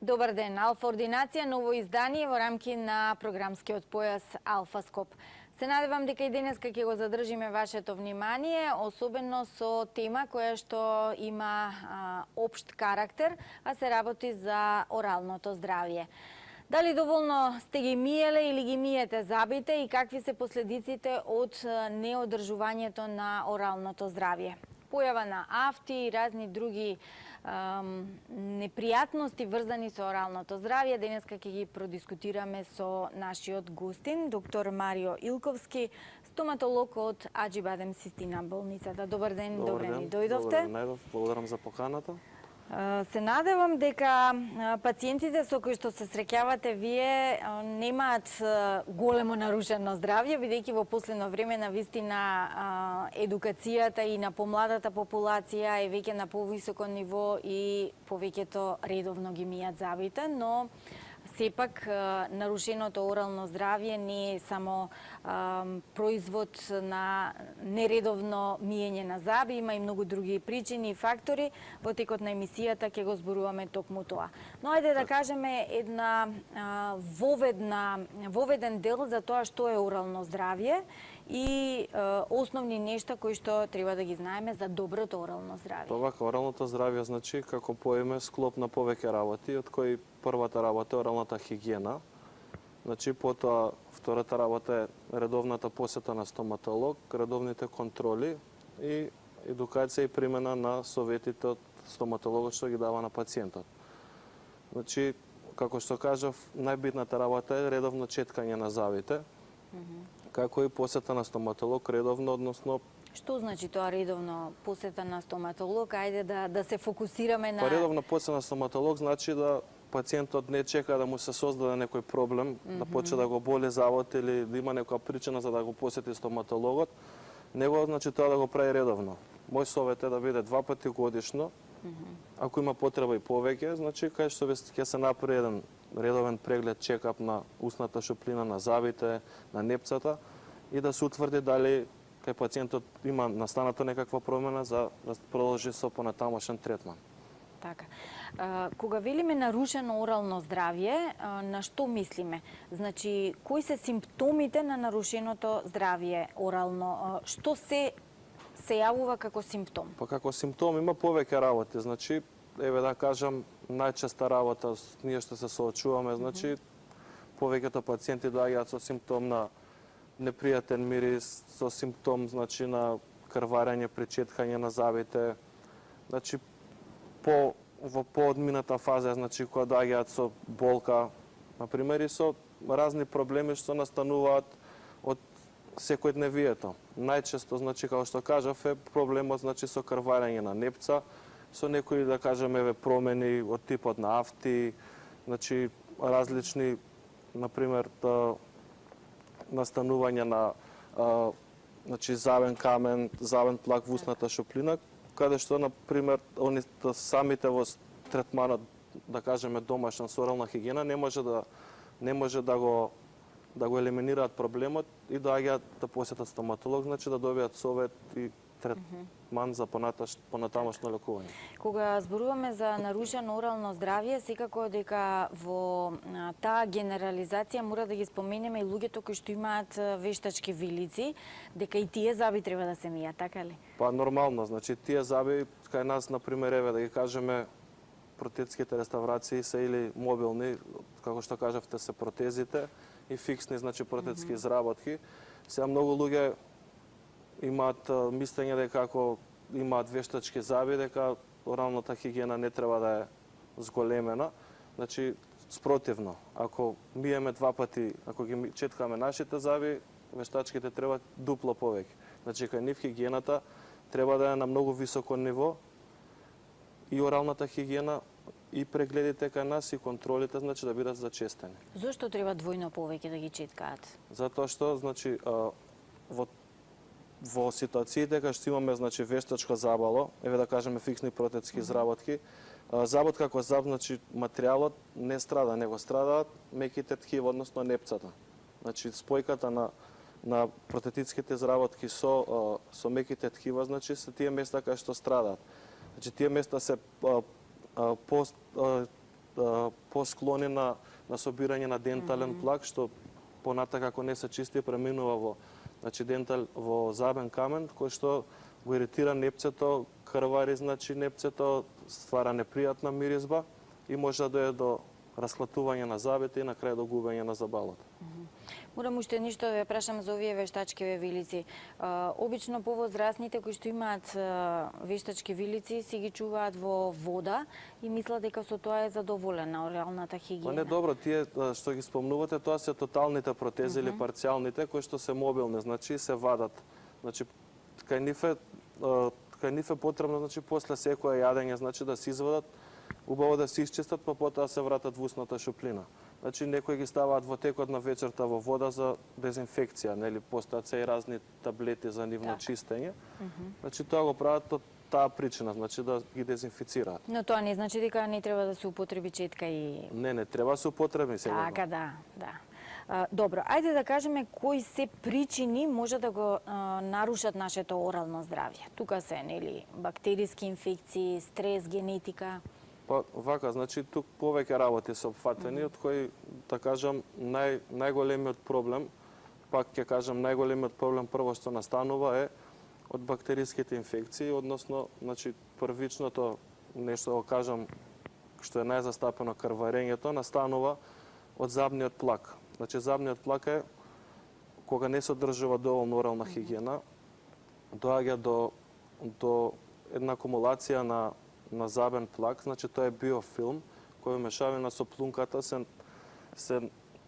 Добар ден, Алфа Ординација, ново издание во рамки на програмскиот појас Алфа Скоп. Се надевам дека и денеска ќе го задржиме вашето внимание, особено со тема која што има општ карактер, а се работи за оралното здравје. Дали доволно сте ги миеле или ги миете забите и какви се последиците од неодржувањето на оралното здравје? Појава на афти и разни други непријатности врзани со оралното здравје. Денеска ќе ги продискутираме со нашиот гостин, доктор Марио Илковски, стоматолог од Аџибадем Систина болницата. Добар ден, добре ни дојдовте. Добар ден, благодарам за поканата. Се надевам дека пациентите со кои што се среќавате вие немаат големо нарушено здравје, бидејќи во последно време навистина едукацијата и на помладата популација е веќе на повисоко ниво и повеќето редовно ги мијат забите, но сепак нарушеното орално здравје не е само производ на нередовно миење на зъби, има и многу други причини и фактори. Во текот на емисијата ќе го зборуваме токму тоа. Но ајде да кажеме една воведен дел за тоа што е орално здравје и основни нешта кои што треба да ги знаеме за доброто орално здравје. Вака, оралното здравје значи како поеме склоп на повеќе работи, од кои првата работа е оралната хигиена. Значи, потоа втората работа е редовната посета на стоматолог, редовните контроли и едукација и примена на советите од стоматологот што ги дава на пациентот. Значи, како што кажав, најбитната работа е редовно четкање на зъбите, како и посета на стоматолог редовно, односно. Што значи тоа редовно посета на стоматолог? Ајде да се фокусираме на... Редовно посета на стоматолог значи да пациентот не чека да му се создаде некој проблем, да почне да го боли зъбот или да има некоја причина за да го посети стоматологот, него значи тоа да го прави редовно. Мој совет е да биде 2 пати годишно, ако има потреба и повеќе, значи кај што ќе се направи еден редовен преглед, чекап на устната шуплина, на зъбите, на непцата и да се утврди дали кај пациентот има настаната некаква промена за да продолжи со понатамошен третман. Така. Кога велиме нарушено орално здравје, на што мислиме? Значи, кои се симптомите на нарушеното здравје орално? Што се јавува како симптом? Па како симптом има повеќе работи. Значи, еве да кажам, најчеста работа ние што се соочуваме, значи повеќето пациенти доаѓаат со симптом на непријатен мирис, со симптом значи на крварење при четкање на зъбите. Значи во поодмината фаза, значи кога доаѓаат со болка, на пример и со разни проблеми што настануваат од секојдневието. Најчесто, значи како што кажав, е проблемот значи со крварење на непца, со некои да кажеме промени од типот на афти, значи различни, на пример, настанување на значи зъбен камен, зъбен плак во устната шуплина, каде што на пример самите во третманот, да кажеме домашна со орална хигиена не може да го елиминираат проблемот и доаѓаат да посетат стоматолог, значи да добијат совет и третман за понатамошно лекување. Кога зборуваме за нарушено орално здравје, секако дека во таа генерализација мора да ги споменеме и луѓето кои што имаат вештачки вилици, дека и тие зъби треба да се мијат, така ли? Па нормално, значи тие зъби кај нас на пример еве да ги кажеме протетските реставрации се или мобилни, како што кажавте се протезите и фиксни, значи протетски изработки. Сега многу луѓе имаат мислење дека ако имаат вештачки зъби, дека оралната хигиена не треба да е зголемена. Значи, спротивно, ако миеме 2 пати, ако ги четкаме нашите зъби, вештачките треба дупло повеќе. Значи, кај нив хигиената треба да е на многу високо ниво и оралната хигиена и прегледите кај нас и контролите значи да бидат зачестени. Зошто треба двојно повеќе да ги четкаат? Затоа што значи во ситуациите кај што имаме значи вештачко забало, еве да кажеме фиксни протетски изработки, забот како заб, значи материјалот не страда, него страдаат меките ткива, односно непцата. Значи спојката на протетичките изработки со меките ткива, значи се тие места кај што страдаат. Значи тие места се посклони на собирање на дентален плак, што понатака ако не се чисти преминува во во забен камен, кој што го иритира непцето, крвари непцето, ствара непријатна миризба и може да дојде до расклатување на забите и на крај до губење на забалот. Морам уште ништо да ве прашам за овие вештачки вилици. Обично повозрастните кои што имаат вештачки вилици си ги чуваат во вода и мислат дека со тоа е задоволена оралната хигиена. Не, добро, тие што ги спомнувате, тоа се тоталните протези или парцијалните кои што се мобилни, значи се вадат. Значи кај нив е потребно после секое јадење да се извадат, убаво да се исчистат, па потоа се вратат во устната шуплина. Значи некои ги ставаат во текот на вечерта во вода за дезинфекција, нели постојат се и разни таблети за нивно чистење. Значи тоа го прават од таа причина, значи да ги дезинфицираат. Но тоа не значи дека не треба да се употреби четка и Не треба да се употреби сега. Така да. Добро, ајде да кажеме кои се причини може да го нарушат нашето орално здравје. Тука се нели бактериски инфекции, стрес, генетика. Па вака, значи тук повеќе работи се опфатени, од кои да кажам најголемиот проблем, пак ќе кажам најголемиот проблем прво што настанува е од бактериските инфекции, односно значи првичното нешто да кажам што е најзастапено крварењето настанува од забниот плак. Значи забниот плак е кога не се одржува доволно орална хигиена, доаѓа до една акумулација на забен плак, значи тоа е биофилм кој мешавина со плунката се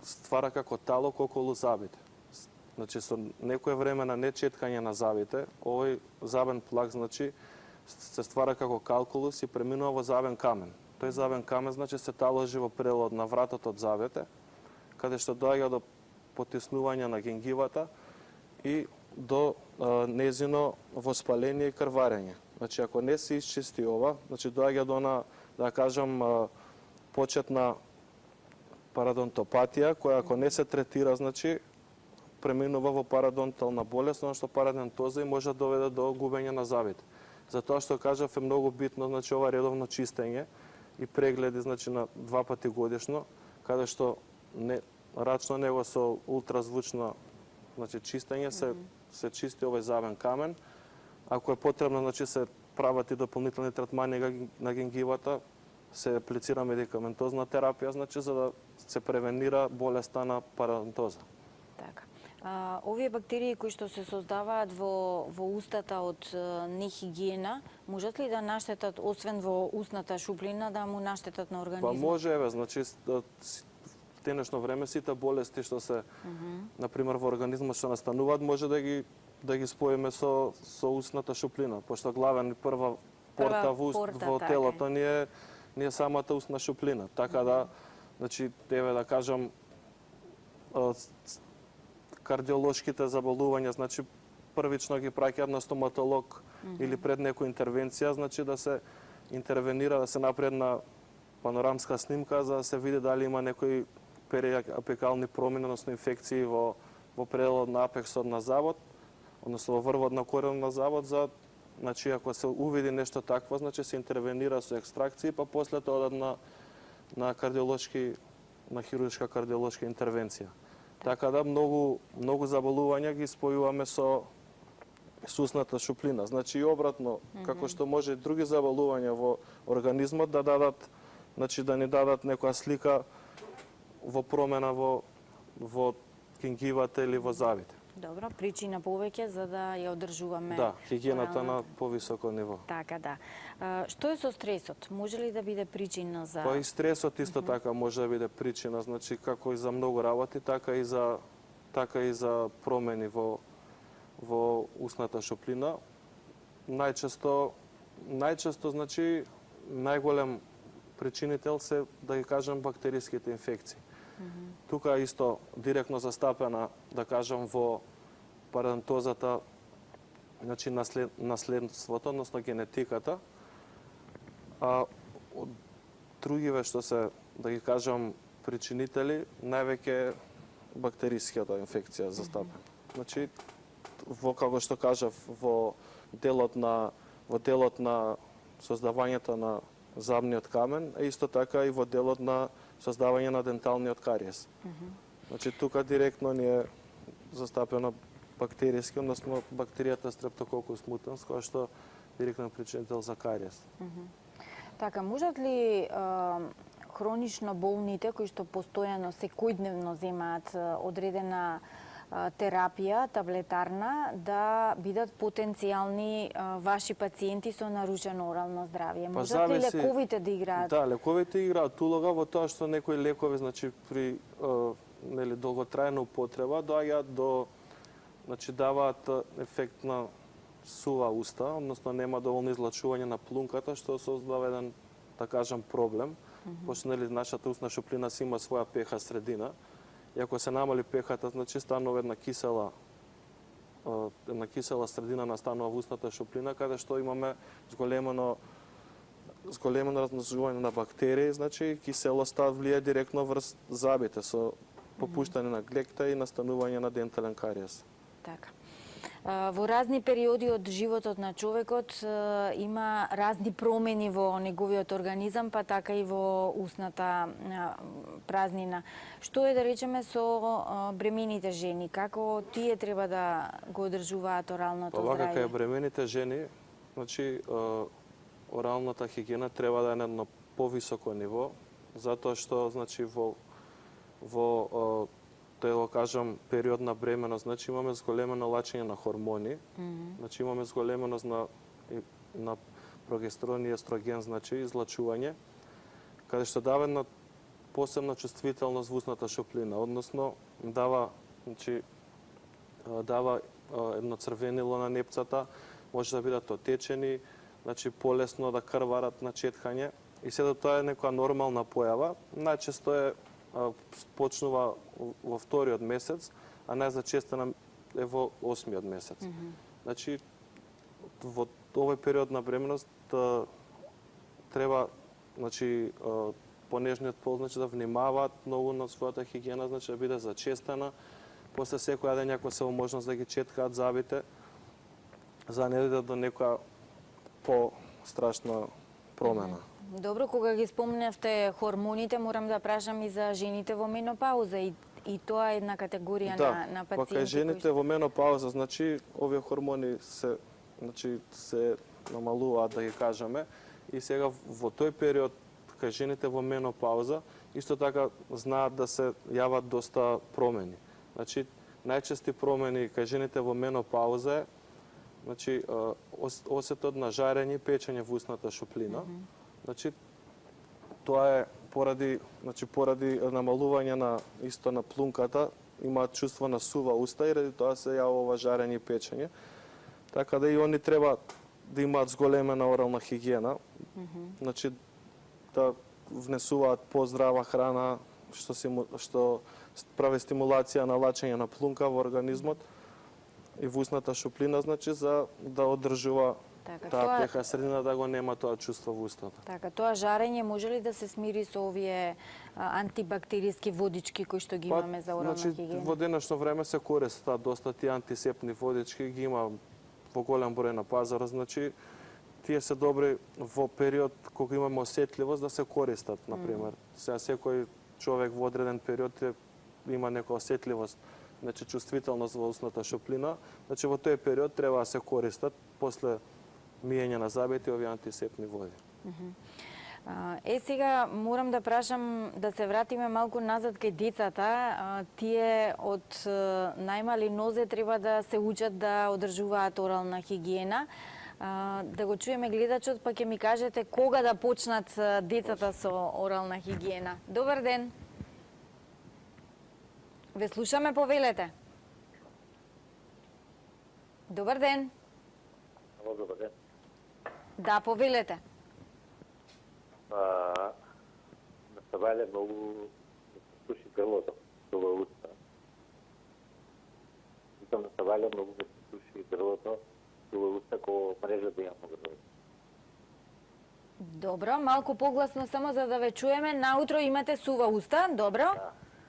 ствара како тало околу забите. Значи со некое време на нечеткање на забите, овој забен плак значи се ствара како калкулус и преминува во забен камен. Тој забен камен значи се таложи во пределот на вратот од забите, каде што доаѓа до потиснување на генгивата и до незино воспаление и крварење. Значи ако не се исчисти ова, значи доаѓа до да кажам почетна парадонтопатија која ако не се третира, значи преминува во парадонтална болест, но што парадонтоза и може да доведе до губење на забите. Затоа што кажав е многу битно значи ова редовно чистење и прегледи значи на 2 пати годишно, каде што рачно него со ултразвучно значи чистење се чисти овој забен камен. Ако е потребно, значи се прават и дополнителни третмани на генгивата, се аплицира медикаментозна терапија, значи за да се превенира болеста на парадонтоза. Така. Овие бактерии кои што се создаваат во устата од нехигиена, можат ли да наштетат освен во устната шуплина да му наштетат на организмот? Па може, значи денешно време сите болести што се на пример во организмот што настануваат може да ги споиме со устната шуплина, пошто главен прва порта во телото ни е самата устна шуплина. Така да, значи, да кажам, кардиолошките заболувања, значи, првично ги праќаат на стоматолог или пред некоја интервенција, значи да се интервенира, да се направи една панорамска снимка за да се види дали има некои периапикални промени, односно инфекции во пределот на апексот на забот, односно во врвот на коренот на забот, значи ако се увиди нешто такво, значи се интервенира со екстракции, па после тоа на хируршка кардиолошка интервенција. Така да многу заболувања ги спојуваме со устната шуплина. Значи и обратно, како што може и други заболувања во организмот да дадат, значи да ни дадат некоја слика во промена во генгивата или во забите. Добро, причина повеќе за да ја одржуваме. Да, хигиената на повисоко ниво. Така да. Што е со стресот? Може ли да биде причина за Па и стресот исто така може да биде причина, значи како и за многу работи, така и за промени во устната шуплина. Најчесто значи најголем причинител се да ги кажам бактериските инфекции. Тука исто директно застапена, да кажам, во парадонтозата, значи наследството, односно генетиката, а од другиве што се, да ги кажам, причинители, највеќе бактериската инфекција застапена. Значи, како што кажав, во делот на создавањето забниот камен, а исто така и во делот на создавање на денталниот кариес. Значи тука директно ни е застапено бактеријски, односно бактеријата Streptococcus mutans, која што директно причинител за кариес. Така, можат ли хронично болните кои што постојано секојдневно земаат одредена терапија, таблетарна, да бидат потенцијални ваши пациенти со нарушено орално здравје? Па Можат ли зависи- лековите да играат? Да, лековите играат улога во тоа што некои лекови, значи при долготрајна употреба доаѓаат до, значи даваат ефект на сува уста, односно нема доволно излачување на плунката, што создава еден, да кажам, проблем. Пошто нашата устна шуплина си има своја пеха средина. И ако се намали пехата, значи станува една кисела средина настанува во устната шуплина, каде што имаме зголемено размножување на бактерии, значи киселоста влие директно врз забите со попуштање на глекта и настанување на дентален кариес. Така. Во разни периоди од животот на човекот има разни промени во неговиот организам, па така и во устната празнина. Што е, да речеме, со бремените жени? Како тие треба да го одржуваат оралното Па вака кај здравје? бремените жени, значи оралната хигиена треба да е на едно повисоко ниво, затоа што значи во да го кажам, период на бременост, значи имаме зголемено лачење на хормони, значи имаме зголеменост на прогестерон и естроген, значи излачување, каде што дава една посебна чувствителност во устната шуплина, односно дава едно црвенило на непцата, може да бидат отечени, значи полесно да крварат на четкање и сето тоа е некоја нормална појава, најчесто почнува во вториот месец, а најзачестена е во 8-миот месец. Значи, во овој период на бременост треба, значи, понежниот пол, значи, да внимаваат многу на својата хигиена, значи, да биде зачестена. После секоја ден, ако се во можност да ги четкаат забите, за да не дојде до некоја по-страшна промена. Добро, кога ги спомнавте хормоните, морам да прашам и за жените во менопауза. И тоа е една категорија на па пациенти. кај жените во менопауза, значи, овие хормони се намалуваат, да ги кажеме, и сега во тој период, кај жените во менопауза, исто така знаат да се јават доста промени. Значи, најчести промени кај жените во менопауза е, значи, осетот на жарење, печење во устната шуплина. Значи, тоа е поради намалување на плунката, имаат чувство на сува уста и ради тоа се јавува жарење и печење. Така да и они треба да имаат зголемена орална хигиена, значи да внесуваат поздрава храна, што прави стимулација на лачење на плунка во организмот и во устната шуплина, значи за да одржува таа пеха средина, да го нема тоа чувство во устата. Така, тоа жарење може ли да се смири со овие антибактериски водички кои што ги имаме за орална хигиена? Во денешно време се користат доста тие антисепни водички, ги има во голем број на пазарот, значи тие се добри во период кога имаме осетливост да се користат, например. Сега секој човек во одреден период има некоја осетливост, значи чувствителност во устната шуплина, значи во тој период треба да се користат после миење на забите овие антисепни води. Сега морам да прашам да се вратиме малку назад кај децата. Тие од најмали нозе треба да се учат да одржуваат орална хигиена. Да го чуеме гледачот, па ќе ми кажете кога да почнат децата со орална хигиена. Добар ден. Ве слушаме, повелете. Добар ден. Добар ден. Да, повелете. На Савале многу да се суши грлото, тоа уста. Викам на Савале многу да се суши грлото, тоа уста ко мрежа да имам грлото. Добро, малку погласно само за да ве чуеме. Наутро имате сува уста, добро?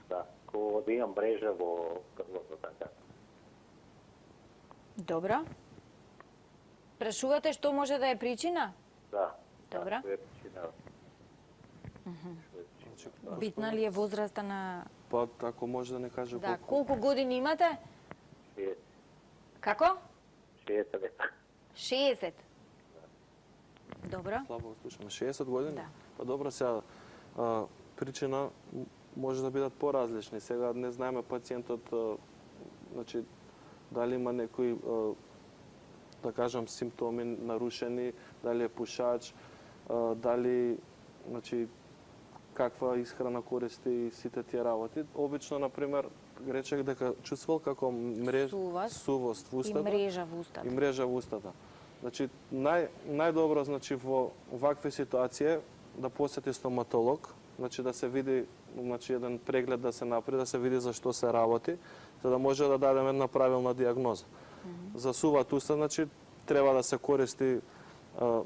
Да, ко да имам мрежа во грлото, така. Добро. Прашувате што може да е причина? Да. Добро. Тоа е причина. Значи, Битна ли е возраста на... па ако може да не каже Да, колку. колку години имате? 60 Како? 60 лета. 60. Добро. Слабо го слушаме. 60 години? Да. Па добро, сега причина може да бидат поразлични. Сега не знаеме пациентот значи дали има некои да кажам симптоми нарушени, дали е пушач, дали значи каква исхрана користи и сите тие работи. Обично, например, речех дека чувствувал како сувост во И устата. мрежа во устата. И мрежа во устата. Значи, најдобро значи, во вакви ситуации да посети стоматолог, значи да се види, значи еден преглед да се направи, да се види за што се работи, за да може да дадеме една правилна диагноза. За суват уста, значи, треба да се користи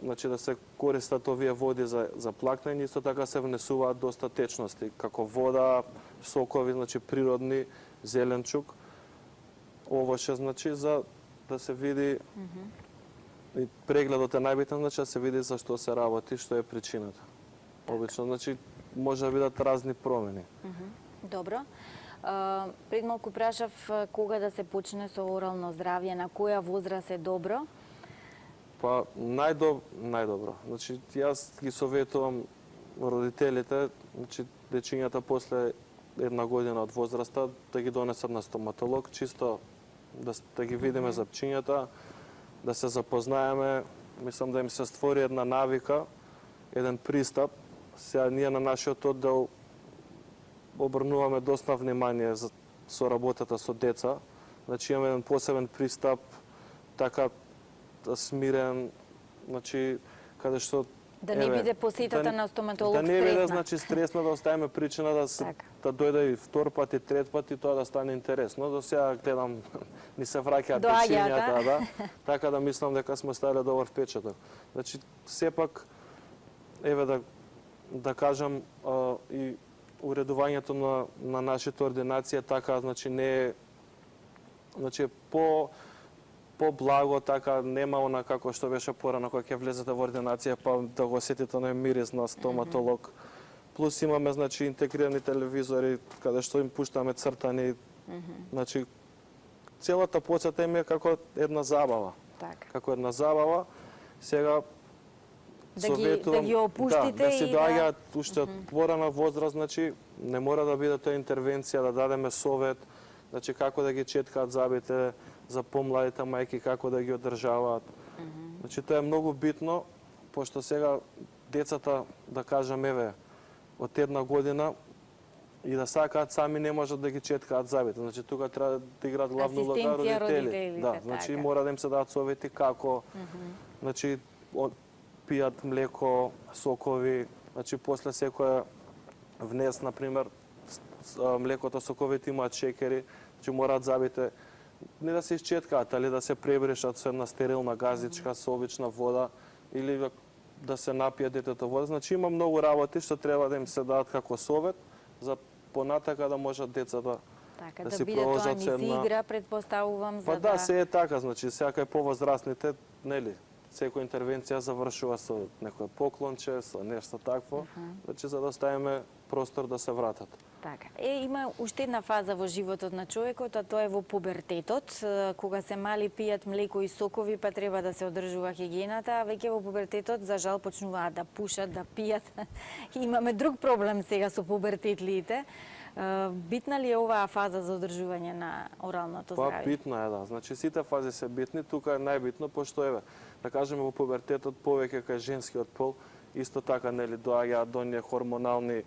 значи да се користат овие води за плакнење, исто така се внесуваат доста течности, како вода, сокови, значи природни, зеленчук. Овоше, значи, за да се види и прегледот е најбитен, значи да се види за што се работи, што е причината. Обично, значи, може да бидат разни промени. Добро. Пред малку прашав кога да се почне со орално здравје, на која возраст е добро? Па најдобро. Значи јас ги советувам родителите, значи дечињата после една година од возраста да ги донесат на стоматолог, чисто да ги видиме запчињата, да се запознаеме, мислам да им се створи една навика, еден пристап. Сега ние на нашиот оддел обрнуваме доста внимание со работата со деца. Значи имаме еден посебен пристап, така смирен, значи каде што Да не биде посетата на стоматолог да не биде стресна. значи стресно, да оставиме причина да дојде и втор пат и трет пат и тоа да стане интересно. До сега гледам ни се враќаат причињата, да. Така да мислам дека сме ставиле добар впечаток. Значи сепак еве да кажам и уредувањето на нашите ординации така значи не е значи по-благо, така нема она како што беше порано кога ќе влезете во ординација па да го сетите на мирис на стоматолог. Плюс имаме значи интегрирани телевизори каде што им пуштаме цртани. Значи целата посета им е како една забава. Така. Како една забава. Сега да ги опуштите да си и доаѓаат уште од порана возраст, значи не мора да биде тоа интервенција, да дадеме совет, значи како да ги четкаат зъбите, за помладите мајки како да ги одржаваат. Значи тоа е многу битно, пошто сега децата, да кажам, еве, од една година и да сакаат сами не можат да ги четкаат зъбите. Значи тука треба да играат главна улога родители. Да, значи мора да им се дадат совети како, значи пијат млеко, сокови, значи после секоја внес, например, млекото, соковите имаат шекери, значи мораат зъбите не да се исчеткаат, али да се пребрешат со една стерилна газичка, со обична вода, или да се напие детето вода. Значи има многу работи што треба да им се дадат како совет, за понатака да можат децата така, да да си биде тоа продолжат низ игра, предпоставувам, за Па да, се е така, значи сега кај повозрастните, нели, секоја интервенција завршува со некој поклонче, со нешто такво, значи за да оставиме простор да се вратат. Така. Има уште една фаза во животот на човекот, а тоа е во пубертетот, кога се мали пијат млеко и сокови, па треба да се одржува хигиената, а веќе во пубертетот за жал почнуваат да пушат, да пијат. Имаме друг проблем сега со пубертетлиите. Битна ли е оваа фаза за одржување на оралното здравје? Па битна е, да. Значи сите фази се битни, тука е најбитно, пошто еве, да кажеме во пубертетот повеќе кај женскиот пол, исто така нели доаѓаат до оние хормонални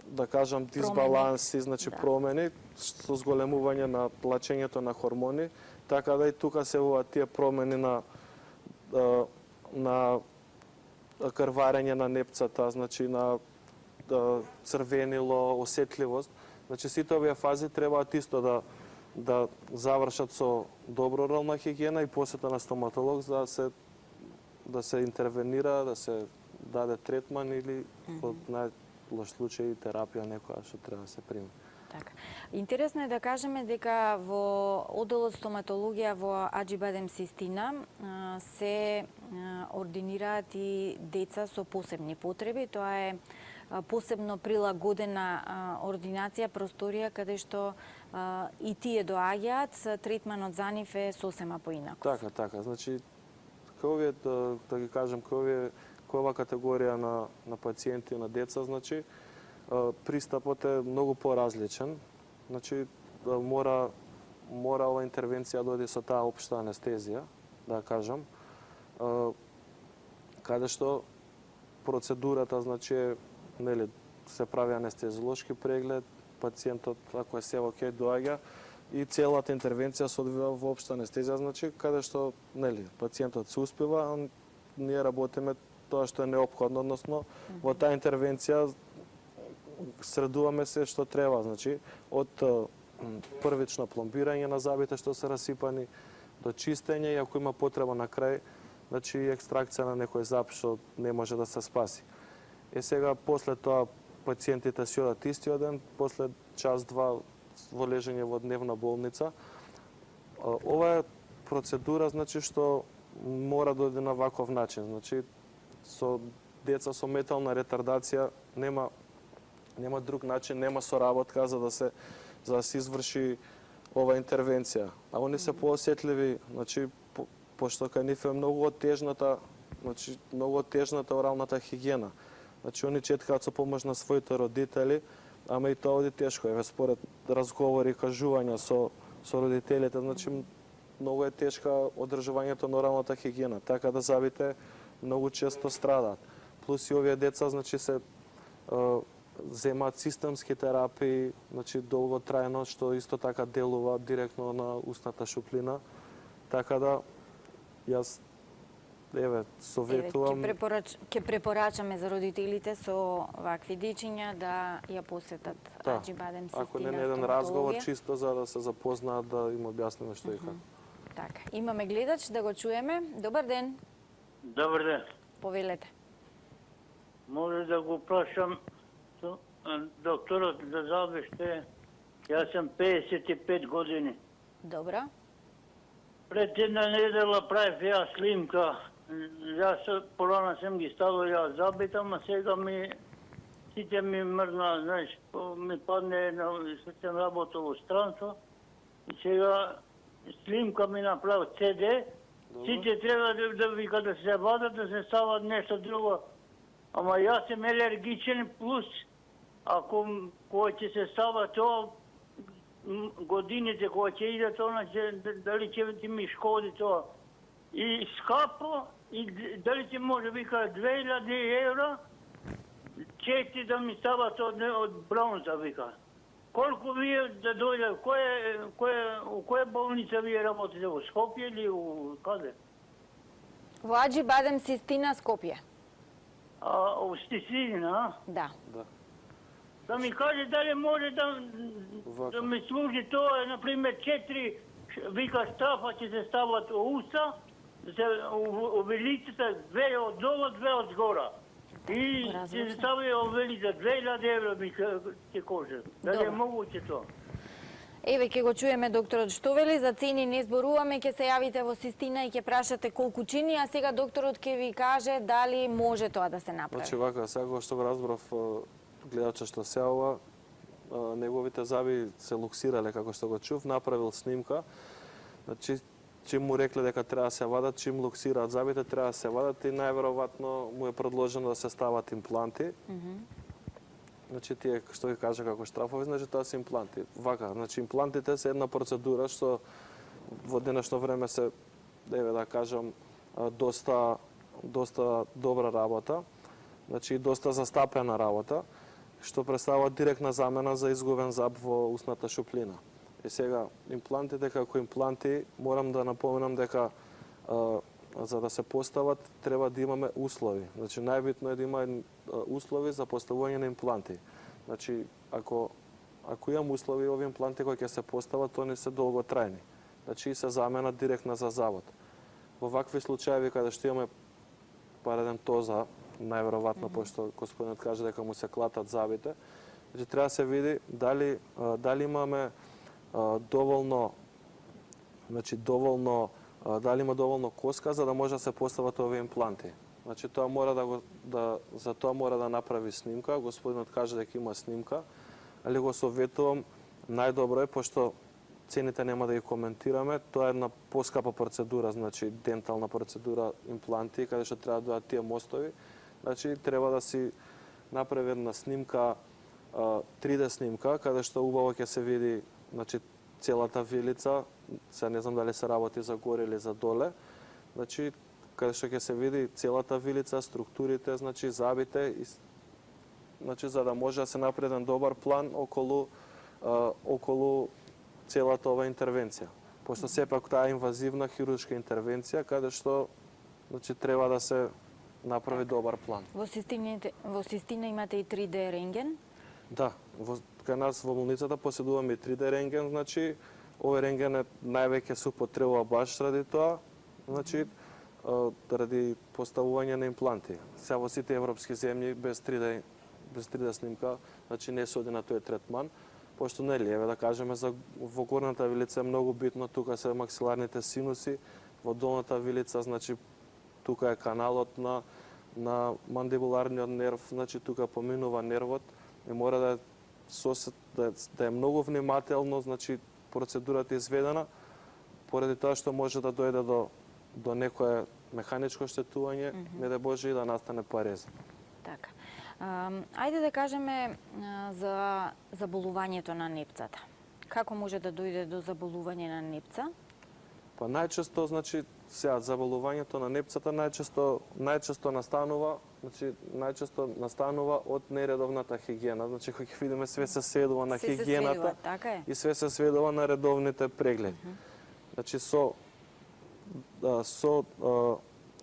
да кажам дисбаланси, значи промени со зголемување на тлачењето на хормони, така да и тука се уваат тие промени на крварење на непцата, значи на црвенило, осетливост. Значи сите овие фази требаат исто да завршат со добро орална хигиена и посета на стоматолог за да се интервенира, да се даде третман или во најлош случај терапија некоја што треба да се прими. Така. Интересно е да кажеме дека во одделот стоматологија во Аџибадем Систина се ординираат и деца со посебни потреби. Тоа е посебно прилагодена ординација, просторија каде што и тие доаѓаат, третманот за нив е сосема поинако. Така. Значи, кај овие, да ги кажем, кај ова категорија на пациенти на деца, значи, пристапот е многу поразличен. Значи, мора ова интервенција да дојде со таа општа анестезија, да кажам, каде што процедурата, значи, нели, се прави анестезиолошки преглед, пациентот, ако е се окей, доаѓа и целата интервенција се одвива во општа анестезија, значи, каде што, нели, пациентот се успива, а ние работиме тоа што е неопходно, односно, во таа интервенција средуваме се што треба, значи, од првично пломбирање на зъбите што се расипани, до чистење и ако има потреба на крај, значи, екстракција на некој зъб што не може да се спаси. Сега, после тоа, пациентите си одат истиот ден, после час-два во лежење во дневна болница. Ова е процедура, значи, што мора да дојде на ваков начин. Значи, со деца со метална ретардација нема друг начин, нема соработка за да се изврши ова интервенција. А они се поосетливи, значи, пошто кај нив е многу тежната оралната хигиена. Значи, они четкаат со помош на своите родители, ама и тоа оди тешко. Еве, според разговори и кажувања со родителите, значи, многу е тешка одржувањето на оралната хигиена, така да зъбите многу често страдаат. Плюс и овие деца, значи, се земаат системски терапии, значи, долготрајно, што исто така делува директно на устната шуплина. Така да, јас советувам... Ќе препорачаме за родителите со вакви дечиња да ја посетат Аџибадем Систина. Ако не е еден разговор, чисто за да се запознаат, да им објасниме што и како. Така, имаме гледач, да го чуеме. Добар ден. Добар ден. Повелете. Може да го прашам докторот за зъби што јас сум 55 години. Добро. Пред една недела правив ја снимка. Јас порано сум ги ставил ја зъбите, ама сега сите ми мрна, знаеш, ми падне сум работил во странство. И сега снимка ми направил CD. Сите треба да вика да се вадат, да се стават нешто друго. Ама јас сум алергичен, плюс ако кој ќе се става тоа, годините кој ќе иде тоа, дали ќе ми шкоди тоа. И скапо, и дали ќе може вика 2000 евра, чести да ми става тоа од бронза вика. Колку вие да дојде, у која болница вие работите, во Скопје или каде? Во Аџибадем Систина, Скопје. У Стисина, Да. Да ми каже дали може да ми служи тоа, например, 4 вика штрафа ќе се стават у уста, увелиците 2 од долу, 2 од згора. И ќе се стави увелица 2000 евра ми ќе каже. Дали е могуќе тоа? Еве, ќе го чуеме докторот што вели, за цени не зборуваме, ќе се јавите во Систина и ќе прашате колку чини, а сега докторот ќе ви каже дали може тоа да се направи. Значи, вака, сега што го разбрав, гледача што се ова, неговите зъби се луксирале, како што го чув, направил снимка. Значи, чим му рекле дека треба да се вадат, чим луксираат зъбите, треба да се вадат и најверојатно му е предложено да се стават импланти. Значи, тие што ги кажа како штрафови, значи тоа се импланти. Вака, значи имплантите се една процедура што во денешно време се, да кажам, доста добра работа, значи доста застапена работа, што представува директна замена за изгубен зъб во устната шуплина. И сега, имплантите како импланти, морам да напоменам дека за да се постават, треба да имаме услови. Значи, најбитно е да има услови за поставување на импланти. Значи, ако имам услови, овие импланти кои ќе се постават, они се долготрајни. Значи, и се заменат директно за завод. Во вакви случаи, каде што имаме парадентоза, најверојатно, пошто господинот каже дека му се клатат зъбите, Значи треба да се види дали имаме доволно дали има доволно коска за да може да се постават овие импланти. Значи тоа мора за тоа мора да направи снимка. Господинот каже дека има снимка, али го советувам најдобро е, пошто цените нема да ги коментираме, тоа е една поскапа процедура, значи дентална процедура, импланти, каде што треба да дојдат тие мостови. Значи треба да си направи една снимка, 3D снимка, каде што убаво ќе се види, значи целата вилица, се не знам дали се работи за горе или за доле, значи каде што ќе се види целата вилица, структурите, значи забите, значи за да може да се направи еден добар план околу целата ова интервенција. Пошто сепак таа е инвазивна хируршка интервенција, каде што значи треба да се направи добар план. Во Систина имате и 3D рентген? Да, кај нас во болницата поседуваме и 3D рентген, значи овој рентген е највеќе се употребува баш ради тоа, значи ради поставување на импланти. Сега во сите европски земји без 3D снимка, значи не се оди на тој третман, пошто нели еве да кажеме во горната вилица е многу битно, тука се максиларните синуси, во долната вилица значи тука е каналот на мандибуларниот нерв, значи тука поминува нервот и мора да е многу внимателно, значи процедурата изведена, поради тоа што може да дојде до некое механичко штетување, не да Боже и да настане пареза. Така. Ајде да кажеме за заболувањето на непцата. Како може да дојде до заболување на непца? Па најчесто, значи, сега заболувањето на непцата најчесто настанува од нередовната хигиена. Значи, кога ќе видиме све се сведува на хигиената така и све се сведува на редовните прегледи. Значи, со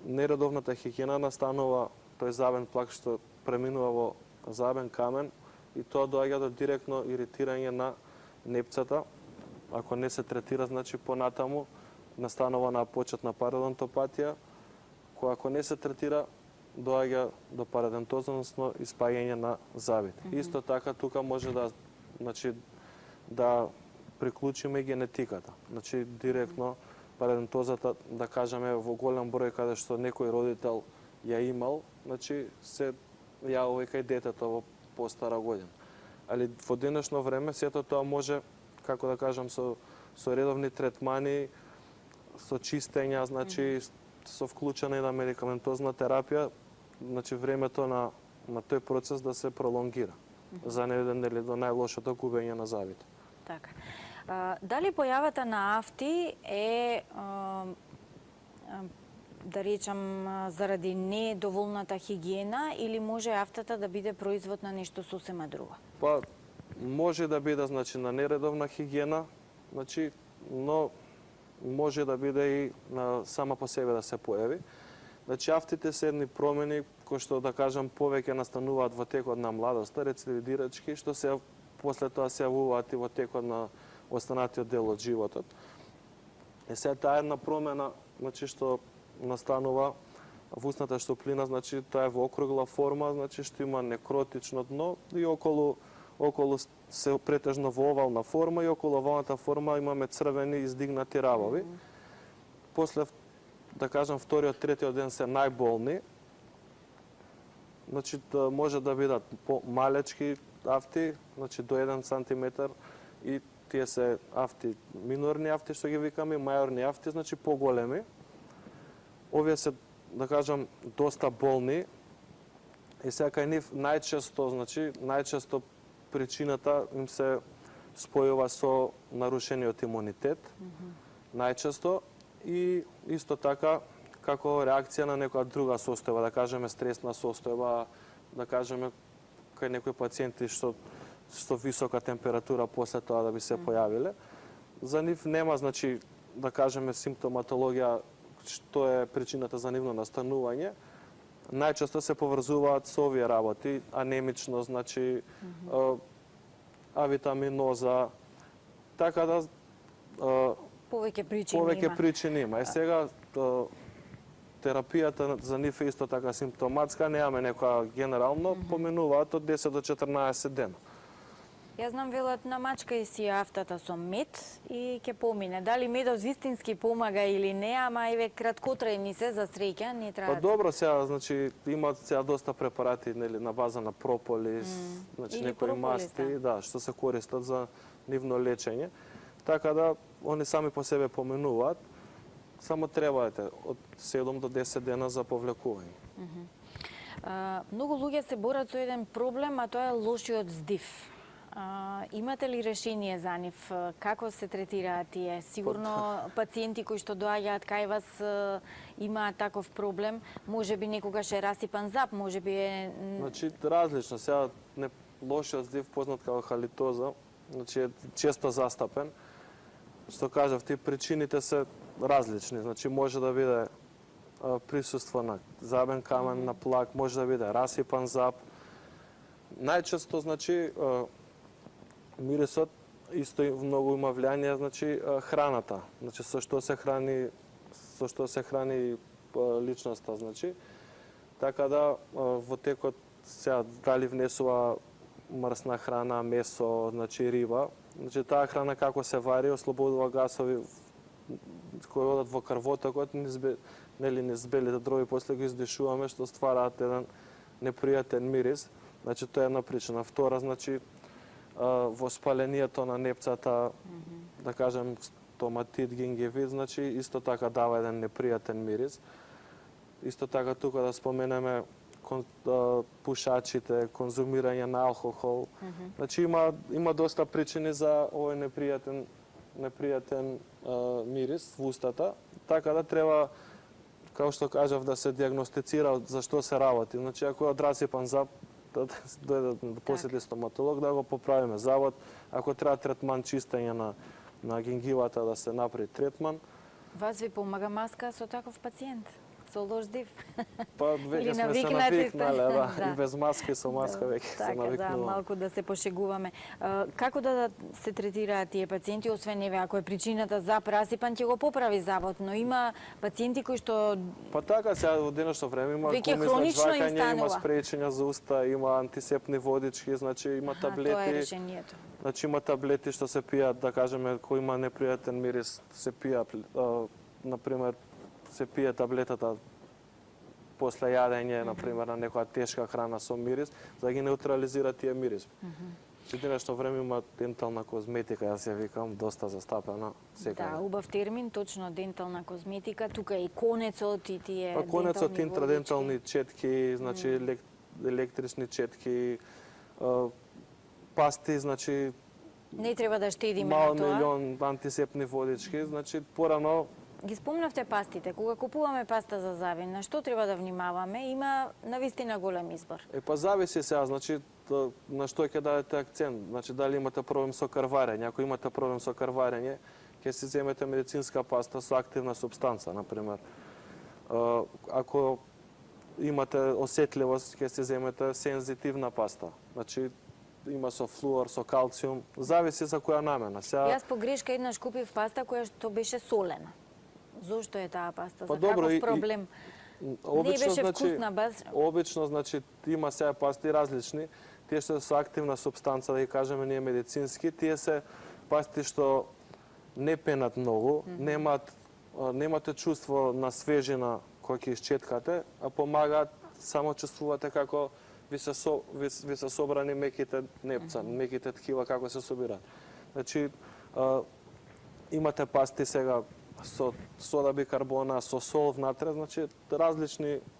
нередовната хигиена настанува тој забен плак што преминува во забен камен и тоа доаѓа до директно иритирање на непцата. Ако не се третира, значи понатаму настанува на почетна пародонтопатија, која ако не се третира, доаѓа до парадонтоза, односно испаѓање на забите. Исто така тука може да приклучиме генетиката. Значи директно парадонтозата, да кажеме во голем број каде што некој родител ја имал, значи се јавува и кај детето во постара година. Али во денешно време сето тоа може, како да кажам, со редовни третмани, со чистења, значи со вклучена на медикаментозна терапија, значи времето на тој процес да се пролонгира, за не до најлошото губење на забите. Така. Дали појавата на афти е да речам заради недоволната хигиена или може афтата да биде производ на нешто сосема друго? Па може да биде значи на нередовна хигиена, значи но може да биде и сама по себе да се појави. Значи афтите се едни промени кои што да кажам повеќе настануваат во текот на младоста, рецидивирачки, што се после тоа се јавуваат и во текот на останатиот дел од животот. Е сега таа една промена, значи што настанува во устната штоплина, значи тоа е во округла форма, значи што има некротично дно и околу се претежно во овална форма и околу овалната форма имаме црвени издигнати равови. После, да кажам, вториот, третиот ден се најболни. Значи, може да бидат малечки афти, значи до 1 сантиметар и тие се афти, минорни афти, што ги викаме, мајорни афти, значи поголеми. Овие се, да кажам, доста болни. И сега кај нив најчесто причината им се спојува со нарушениот имунитет, најчесто, и исто така како реакција на некоја друга состојба, да кажеме стресна состојба, да кажеме кај некои пациенти што висока температура после тоа да би се појавиле. За нив нема, значи, да кажеме симптоматологија што е причината за нивно настанување. Најчесто се поврзуваат со овие работи, анемично, значи авитаминоза, така да повеќе причини има. Е сега терапијата за нив е исто така симптоматска, немаме некоја генерално, поминуваат од 10 до 14 дена. Јас знам велат на мачка и си афтата со мед и ќе помине. Дали медот вистински помага или не, ама еве краткотрајни се за среќа, не треба. Па добро, сега, значи, има сега доста препарати нели, на база на прополис, значи Или некои прополис, масти, да, што се користат за нивно лечење. Така да, они сами по себе поминуваат, само треба од 7 до 10 дена за повлекување. Многу луѓе се борат со еден проблем, а тоа е лошиот здив. Имате ли решение за нив? Како се третираат тие? Сигурно пациенти кои што доаѓаат кај вас имаат таков проблем, може би некогаш е расипан зап, може би е... Значи, различно. Сега, лошиот здив, познат како халитоза, значи е често застапен. Што кажав, ти причините се различни. Значи, може да биде присуство на забен камен, на плак, може да биде расипан зап. Најчесто, значи, мирисот исто многу има влијание, значи, храната. Значи, со што се храни личноста, значи. Така да, во текот сега дали внесува мрсна храна, месо, значи риба, значи таа храна како се вари, ослободува гасови кои одат во крвотокот, нели низ белите дроби, после ги издишуваме, што ствараат еден непријатен мирис. Значи тоа е една причина. Втора, значи воспалението на непцата, да кажем стоматит, гингивит, значи исто така дава еден непријатен мирис. Исто така тука да споменеме пушачите, конзумирање на алкохол. Значи има доста причини за овој непријатен мирис во устата, така да треба, како што кажав, да се диагностицира за што се работи. Значи ако е од расипан зап, да дојде да посети стоматолог, да го поправиме завод. Ако треба третман чистење на гингивата, да се направи третман. Вас ви помага маска со таков пациент? Со лош здив? Па веќе сме се навикнале, да. И без маска и со маска веќе се навикнуваме. Така, да, малку да се пошегуваме. Како да се третираат тие пациенти, освен еве ако е причината за расипан, ќе го поправи завод, но има пациенти кои што Па така, сега во денешно време има веќе гуми хронично им жвакање, има станува. спречења за уста, има антисепни водички, значи има Тоа е таблети. решението. Значи има таблети што се пијат, да кажеме, кој има непријатен мирис, се пијат, например, се пие таблетата после јадење, например, на некоја тешка храна со мирис, за да ги неутрализира тие мирис. Во денешно време има дентална козметика, јас ја викам, доста застапена секаде. Да, убав термин, точно дентална козметика, тука и конецот и тие Па конецот, дентални интрадентални четки, значи електрични четки, пасти, значи Не треба да штедиме мал на тоа. милион антисепни водички, значи порано Ги спомнавте пастите. Кога купуваме паста за завин, на што треба да внимаваме? Има навистина голем избор. Па зависи сега, значи на што ќе дадете акцент. Значи дали имате проблем со крварење, ако имате проблем со крварење, ќе си земете медицинска паста со активна супстанца, например. Ако имате осетливост, ќе си земете сензитивна паста. Значи има со флуор, со калциум, зависи за која намена. Сега Јас по грешка еднаш купив паста која што беше солена. Зошто е таа паста? Па За добро, каков проблем? Не беше вкусна, баш. Обично, значи, има сега пасти различни. Тие што се активна супстанца, да ги кажеме ние медицински, тие се пасти што не пенат многу, немате чувство на свежина која ќе исчеткате, а помагаат, само чувствувате како ви се собрани меките непца, меките ткива како се собираат. Значи, имате пасти сега со сода бикарбона, со сол внатре, значи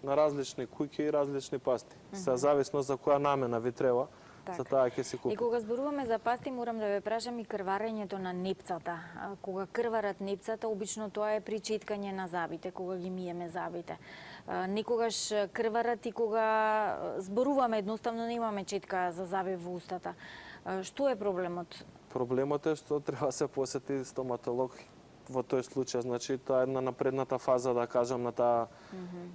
на различни куќи и различни пасти. Се зависно за која намена ви треба, за таа ќе си И купите. кога зборуваме за пасти, морам да ве прашам и крварењето на непцата. Кога крварат непцата, обично тоа е при четкање на забите, кога ги миеме забите. Некогаш крварат и кога зборуваме, едноставно немаме четка за заби во устата. Што е проблемот? Проблемот е што треба да се посети стоматолог во тој случај, значи тоа е една напредната фаза, да кажам, на таа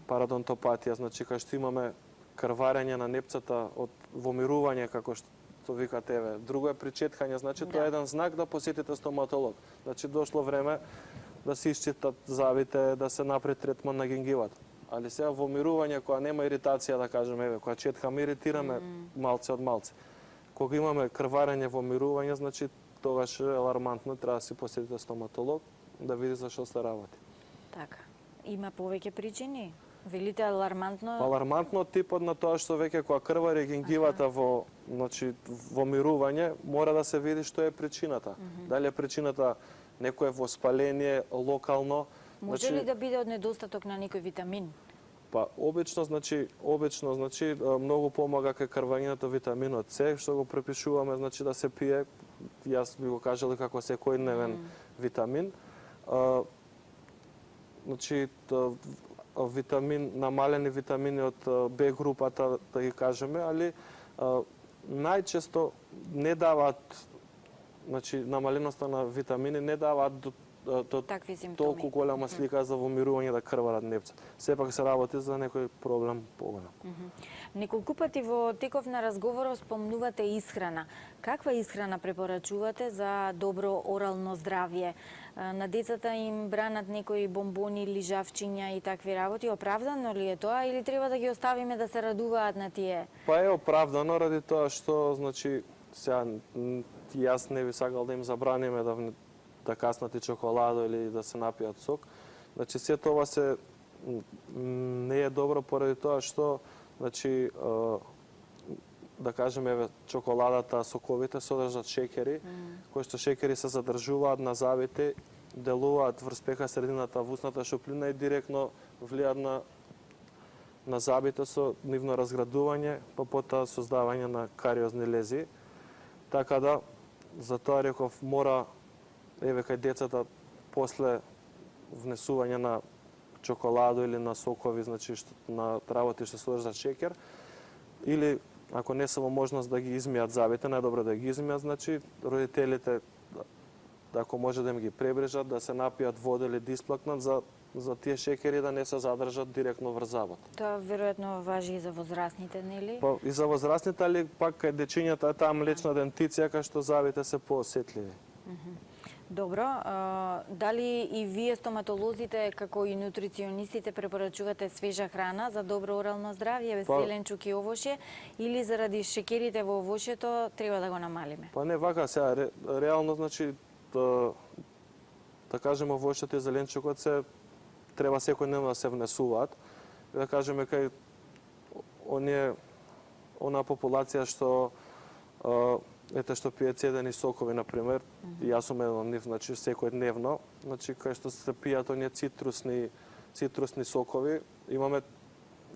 парадонтопатија, значи кај што имаме крварење на непцата од вомирување, како што викате еве. Друго е причеткање, значи тоа е еден знак да посетите стоматолог. Значи дошло време да се исчитат забите, да се направи третман на гингивата. Али сега вомирување која нема иритација, да кажем, еве, која четкаме, иритираме малце од малце. кога имаме крварење во мирување, значи тогаш е алармантно, треба да си посетите стоматолог да види за што се работи. Така. Има повеќе причини? Велите алармантно? Алармантно типот на тоа што веќе кога крвари гингивата во, значи, во мирување, мора да се види што е причината. Дали е причината некое воспаление локално. Може ли да биде од недостаток на некој витамин? Па обично значи многу помага кај крвањето витаминот С, што го препишуваме значи да се пие. Јас би го кажал како секојдневен витамин. Значи витамин, намалени витамини од Б групата, да ги кажеме, али најчесто не даваат, значи намаленоста на витамини не даваат до Такви симптоми. толку голема слика за вомирување да крварат непца. Сепак се работи за некој проблем поголем. Неколку пати во теков на разговорот спомнувате исхрана. Каква исхрана препорачувате за добро орално здравје? На децата им бранат некои бомбони, лижавчиња и такви работи. Оправдано ли е тоа или треба да ги оставиме да се радуваат на тие? Па е оправдано ради тоа што значи сега јас не би сакал да им забраниме да каснат и чоколадо или да се напијат сок. Значи се тоа се не е добро поради тоа што значи да кажеме чоколадата, соковите содржат шеќери, кои што шеќери се задржуваат на зъбите, делуваат врз пеха средината во устната шуплина и директно влијаат на зъбите со нивно разградување, па потоа создавање на кариозни лези. Така да затоа реков мора еве кај децата после внесување на чоколадо или на сокови, значи на работи што содржат шеќер, или ако не се во можност да ги измијат зъбите, најдобро да ги измијат, значи родителите ако може да им ги пребрежат, да се напијат вода или да исплакнат за тие шеќери да не се задржат директно врз зъбот. Тоа веројатно важи и за возрастните, нели? Па и за возрастните, али пак кај дечињата е таа млечна дентиција кај што зъбите се поосетливи. Добро, дали и вие стоматолозите како и нутриционистите препорачувате свежа храна за добро орално здравје, зеленчук и овоше, или заради шеќерите во овошето треба да го намалиме? Па не вака сега, реално значи да кажеме овошето и зеленчукот се треба секојдневно да се внесуваат. Да кажеме кај она популација што што пие цедени сокови, например, и јас сум еден од нив, значи секојдневно, значи кај што се пијат оние цитрусни сокови, имаме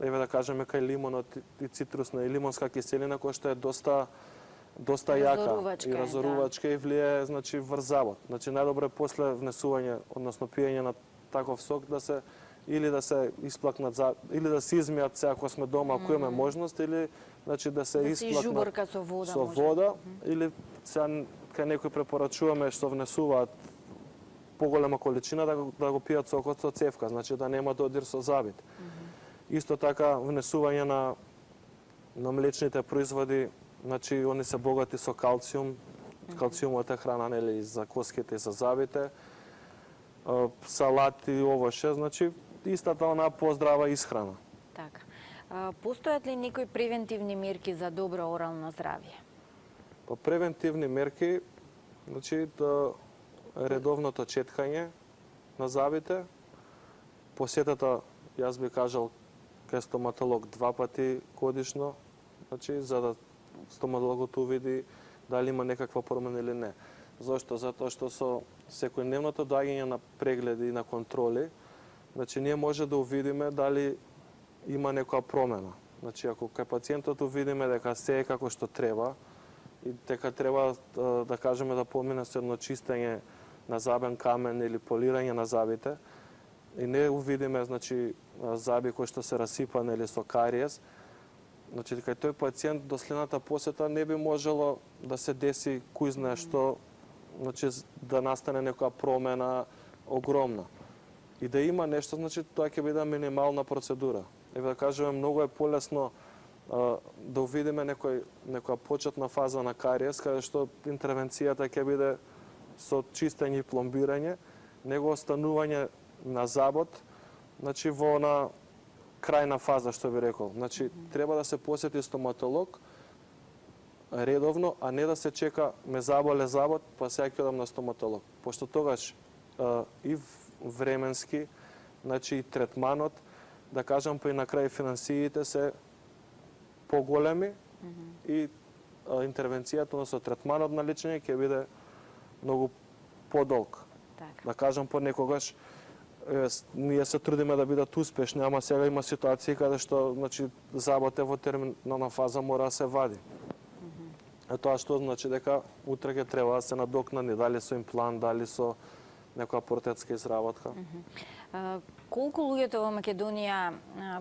еве да кажеме кај лимонот и цитрусна и лимонска киселина која што е доста јака и разорувачка и влијае значи врз зъбот. Значи најдобро е после внесување, односно пиење на таков сок да се или да се исплакнат или да се измијат се ако сме дома, ако имаме можност, или значи да се исплакнат жуборка со вода, или сега кај некои препорачуваме што внесуваат поголема количина да го пијат сокот со цевка, значи да нема додир со зъбите. Исто така внесување на млечните производи, значи они се богати со калциум. Калциумот е храна нели за коските и за зъбите. Салати, овоше, значи истата онаа поздрава исхрана. Така. Постојат ли некои превентивни мерки за добро орално здравје? Па превентивни мерки, значи редовното четкање на зъбите, посетата, јас би кажал, кај стоматолог 2 пати годишно, значи за да стоматологот увиди дали има некаква промена или не. Зошто? Затоа што со секојдневното доаѓање на прегледи и на контроли, значи ние може да увидиме дали има некоја промена. Значи ако кај пациентот увидиме дека се е како што треба и дека треба да кажеме да помине со едно чистење на зъбен камен или полирање на зъбите и не увидиме значи зъби кои што се расипани или со кариес, значи кај тој пациент до следната посета не би можело да се деси кој знае што, значи да настане некоја промена огромна. И да има нешто, значи тоа ќе биде минимална процедура. Еве да кажеме, многу е полесно да увидиме некоја почетна фаза на кариес, каде што интервенцијата ќе биде со чистење и пломбирање, него останување на зъбот, значи во на крајна фаза, што би рекол. Значи, треба да се посети стоматолог редовно, а не да се чека ме заболе забот, па сега ќе одам на стоматолог. Пошто тогаш и временски, значи и третманот, да кажам, па и на крај финансиите се поголеми и интервенцијата, односно третманот на лечење ќе биде многу подолг. Така. Да кажам, понекогаш ние се трудиме да бидат успешни, ама сега има ситуации каде што значи забот е во терминална фаза, мора да се вади. Тоа што значи дека утре ќе треба да се надокнани, дали со имплант, дали со некоја протетска изработка. Колку луѓето во Македонија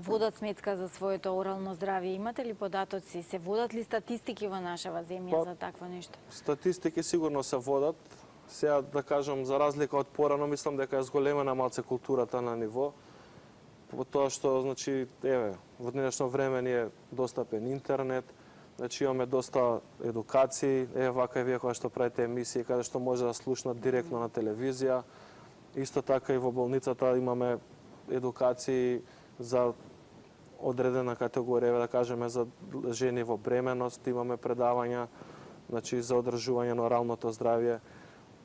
водат сметка за своето орално здравје? Имате ли податоци? Се водат ли статистики во нашава земја за такво нешто? Статистики сигурно се водат. Сега да кажам, за разлика од порано, мислам дека е зголемена малце културата на ниво. По тоа што, значи, еве, во денешно време ни е достапен интернет, значи имаме доста едукации, вака и вие која што правите емисии, каде што може да слушнат директно на телевизија. Исто така и во болницата имаме едукации за одредена категорија, да кажеме за жени во бременост, имаме предавања, значи за одржување на оралното здравје.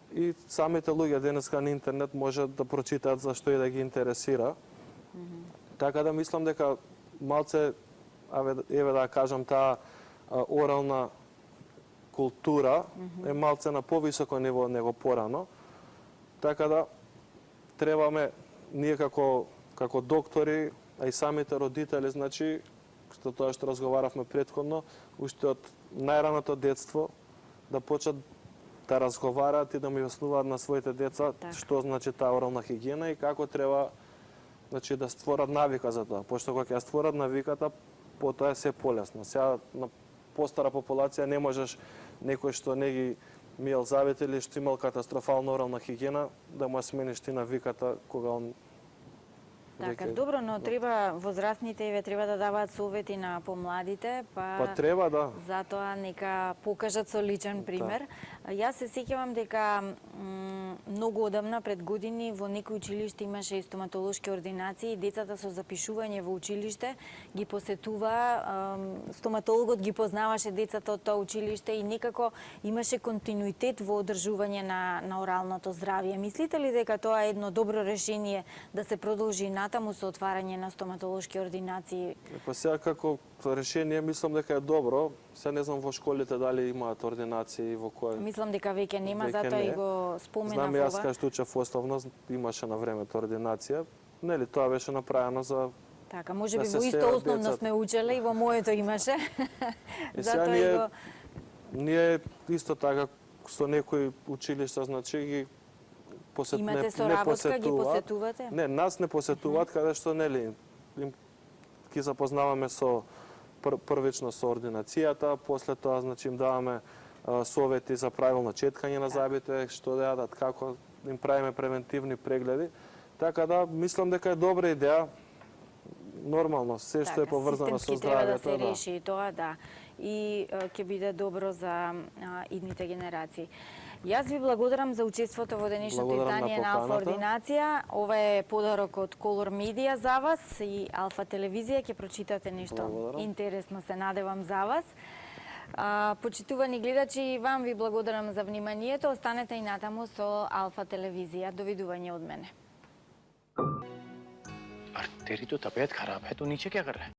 И самите луѓе денеска на интернет може да прочитаат за што и да ги интересира. Така да мислам дека малце, еве да кажам, таа орална култура е малце на повисоко ниво од него порано. Така да требаме ние како доктори, а и самите родители, значи, тоа што разговаравме претходно, уште од најраното детство да почнат да разговараат и да ми објаснуваат на своите деца што значи таа орална хигиена и како треба значи да створат навика за тоа. Пошто кога ќе створат навиката, потоа е се полесно. Сега на постара популација не можеш некој што не ги миел завите или што имал катастрофална орална хигиена да му смениш ти навиката кога он Така, добро, но треба возрастните треба да даваат совети на помладите, па треба да. Затоа нека покажат со личен пример. Јас се сеќавам дека многу одамна пред години во некои училиште имаше и стоматолошки ординации, децата со запишување во училиште ги посетува, стоматологот ги познаваше децата од тоа училиште и некако имаше континуитет во одржување на оралното здравје. Мислите ли дека тоа е едно добро решение да се продолжи натаму со отварање на стоматолошки ординации? Па сега како решение мислам дека е добро. Сега не знам во школите дали имаат ординации во кој. Мислам дека веќе нема, затоа и го споменав ова. Знам јас кај што учев основно имаше на времето ординација. Нели тоа беше направено за така, можеби во исто основно сме учеле и во моето имаше. Затоа и го ние исто така со некои училишта значи ги имате соработка, ги посетувате? Не, нас не посетуваат, каде што нели ги запознаваме со првично со ординацијата, после тоа значи им даваме совети за правилно четкање на зъбите, што да јадат, како им правиме превентивни прегледи. Така да мислам дека е добра идеја. Нормално, се што е поврзано со здравјето, треба да се реши и тоа, да. И ќе биде добро за идните генерации. Јас ви благодарам за учеството во денешното издание на Алфа Ординација. Ова е подарок од Color Media за вас и Алфа Телевизија. Ќе прочитате нешто интересно, се надевам за вас. Почитувани гледачи, и вам ви благодарам за вниманието. Останете и натаму со Алфа Телевизија. Довидување од мене. तेरी तो तबीयत खराब है, तो नीचे क्या कर रहा है?